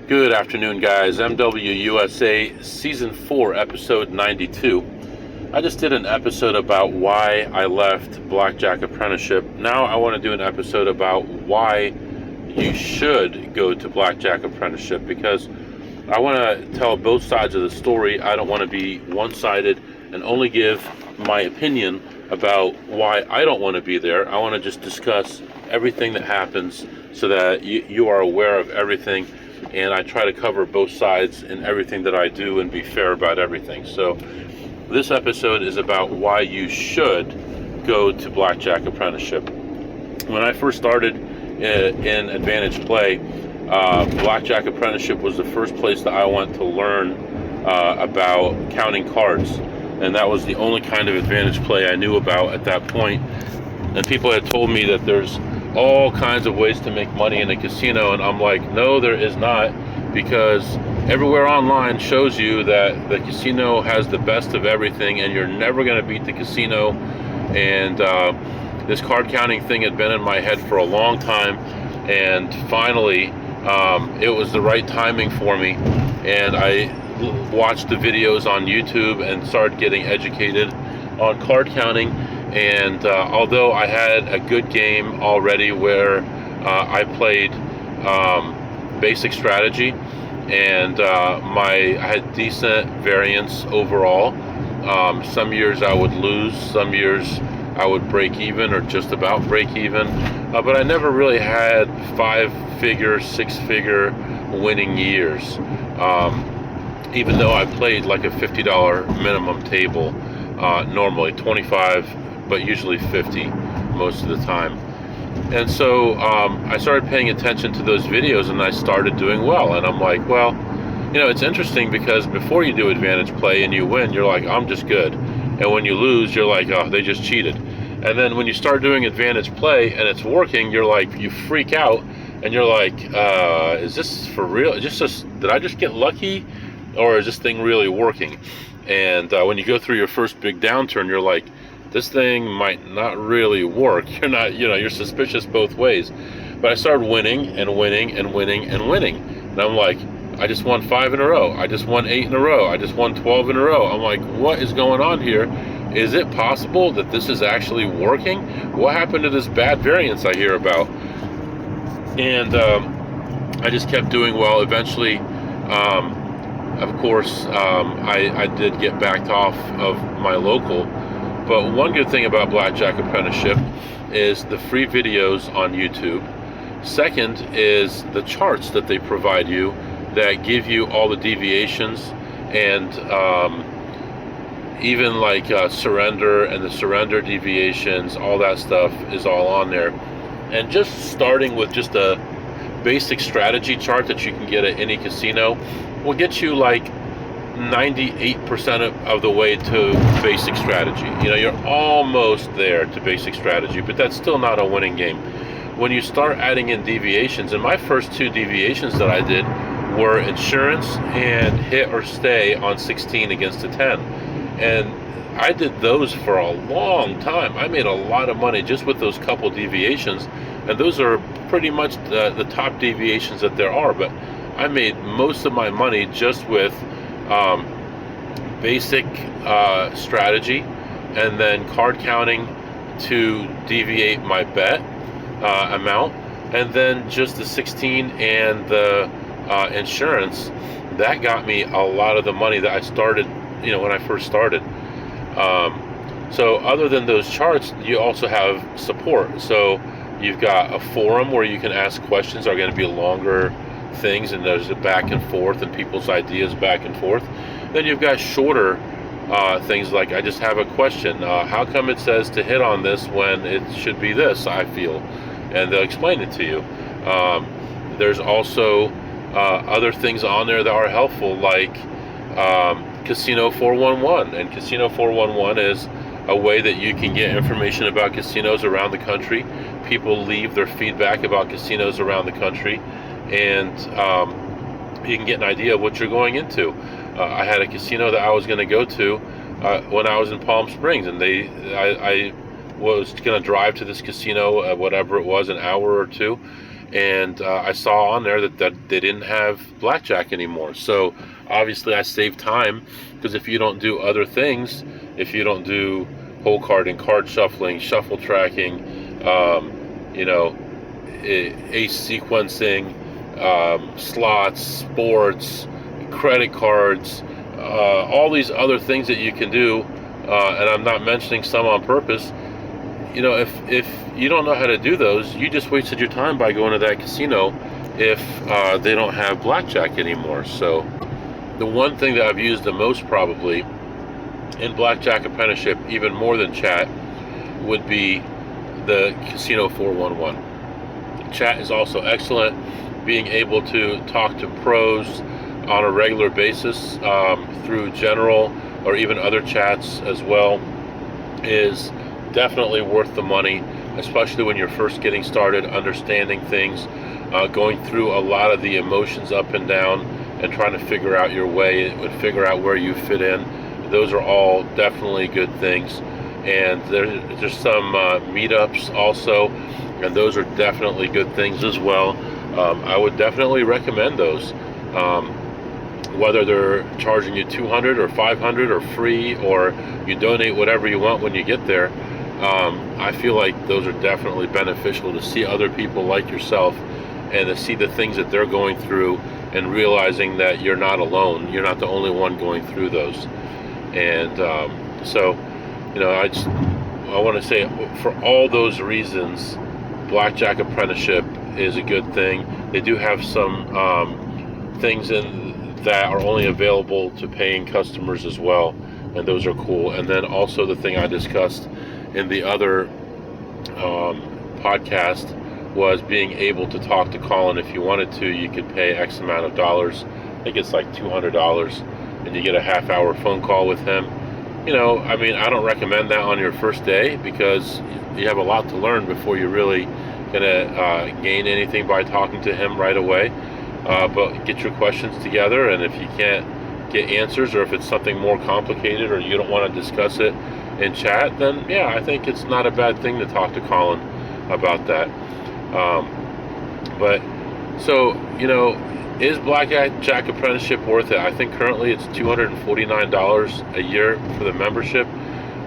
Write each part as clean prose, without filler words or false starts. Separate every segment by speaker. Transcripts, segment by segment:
Speaker 1: Good afternoon, guys. MWUSA Season 4, Episode 92. I just did an episode about why I left Blackjack Apprenticeship. Now I want to do an episode about why you should go to Blackjack Apprenticeship, because I want to tell both sides of the story. I don't want to be one-sided and only give my opinion about why I don't want to be there. I want to just discuss everything that happens so that you are aware of everything, and I try to cover both sides in everything that I do and be fair about everything. So this episode is about why you should go to Blackjack Apprenticeship. When I first started in Advantage Play, Blackjack Apprenticeship was the first place that I went to learn about counting cards, and that was the only kind of Advantage Play I knew about at that point. And people had told me that there's all kinds of ways to make money in a casino, and I'm like, no, there is not, because everywhere online shows you that the casino has the best of everything and you're never going to beat the casino. And this card counting thing had been in my head for a long time, and finally it was the right timing for me, and I watched the videos on YouTube and started getting educated on card counting. And although I had a good game already where I played basic strategy, and I had decent variance overall. Some years I would lose, some years I would break even or just about break even, but I never really had 5-figure, 6-figure winning years, even though I played like a $50 minimum table, normally 25, but usually 50 most of the time. And so I started paying attention to those videos, and I started doing well. And I'm like, well, it's interesting, because before you do Advantage Play and you win, you're like, I'm just good. And when you lose, you're like, oh, they just cheated. And then when you start doing Advantage Play and it's working, you're like, you freak out, and you're like, is this for real? Did I just get lucky, or is this thing really working? And when you go through your first big downturn, you're like, this thing might not really work. You're suspicious both ways. But I started winning and winning and winning and winning. And I'm like, I just won 5 in a row. I just won 8 in a row. I just won 12 in a row. I'm like, what is going on here? Is it possible that this is actually working? What happened to this bad variance I hear about? And I just kept doing well. Eventually, of course, I did get backed off of my local. But one good thing about Blackjack Apprenticeship is the free videos on YouTube. Second is the charts that they provide you that give you all the deviations, and even like surrender and the surrender deviations, all that stuff is all on there. And just starting with just a basic strategy chart that you can get at any casino will get you like 98% of the way to basic strategy. You're almost there to basic strategy, but that's still not a winning game. When you start adding in deviations, and my first 2 deviations that I did were insurance and hit or stay on 16 against a 10. And I did those for a long time. I made a lot of money just with those couple deviations, and those are pretty much the top deviations that there are. But I made most of my money just with basic strategy, and then card counting to deviate my bet amount, and then just the 16 and the insurance. That got me a lot of the money that I started, when I first started. So other than those charts, you also have support. So you've got a forum where you can ask questions. Are going to be longer things, and there's a back and forth and people's ideas back and forth. Then you've got shorter things like, I just have a question, how come it says to hit on this when it should be this, I feel, and they'll explain it to you. There's also other things on there that are helpful, like Casino 411. And Casino 411 is a way that you can get information about casinos around the country. People leave their feedback about casinos around the country, and you can get an idea of what you're going into. I had a casino that I was going to go to when I was in Palm Springs, and I was going to drive to this casino, whatever it was, an hour or two, and I saw on there that they didn't have blackjack anymore. So obviously I saved time, because if you don't do other things, if you don't do hole carding, card shuffling, shuffle tracking, ace sequencing, slots, sports, credit cards, all these other things that you can do, and I'm not mentioning some on purpose. If you don't know how to do those, you just wasted your time by going to that casino if they don't have blackjack anymore. So the one thing that I've used the most probably in Blackjack Apprenticeship, even more than chat, would be the Casino 411. Chat is also excellent. Being able to talk to pros on a regular basis through general or even other chats as well is definitely worth the money, especially when you're first getting started, understanding things, going through a lot of the emotions up and down and trying to figure out your way and figure out where you fit in. Those are all definitely good things. And there's some meetups also, and those are definitely good things as well. I would definitely recommend those. Whether they're charging you $200 or $500 or free, or you donate whatever you want when you get there, I feel like those are definitely beneficial to see other people like yourself and to see the things that they're going through and realizing that you're not alone. You're not the only one going through those. And I want to say, for all those reasons, Blackjack Apprenticeship is a good thing. They do have some things that are only available to paying customers as well, and those are cool. And then also the thing I discussed in the other podcast was being able to talk to Colin. If you wanted to, you could pay X amount of dollars. I think it's like $200, and you get a half-hour phone call with him. I don't recommend that on your first day, because you have a lot to learn before you're really gonna gain anything by talking to him right away. But get your questions together, and if you can't get answers, or if it's something more complicated, or you don't want to discuss it in chat, then yeah, I think it's not a bad thing to talk to Colin about that. Is Blackjack Apprenticeship worth it? I think currently it's $249 a year for the membership.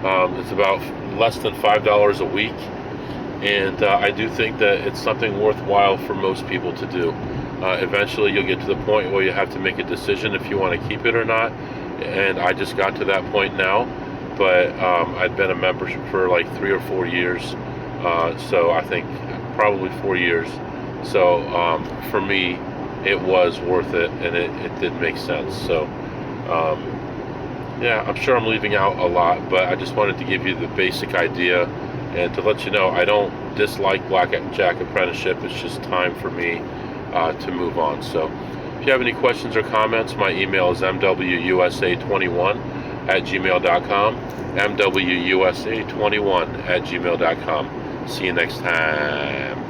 Speaker 1: It's about less than $5 a week, and I do think that it's something worthwhile for most people to do. Eventually you'll get to the point where you have to make a decision if you want to keep it or not, and I just got to that point now. But I've been a member for like 3 or 4 years, so I think probably 4 years. So for me, it was worth it, and it did make sense. So I'm sure I'm leaving out a lot, but I just wanted to give you the basic idea and to let you know I don't dislike Blackjack Apprenticeship. It's just time for me to move on. So if you have any questions or comments, my email is mwusa21@gmail.com, mwusa21@gmail.com. See you next time.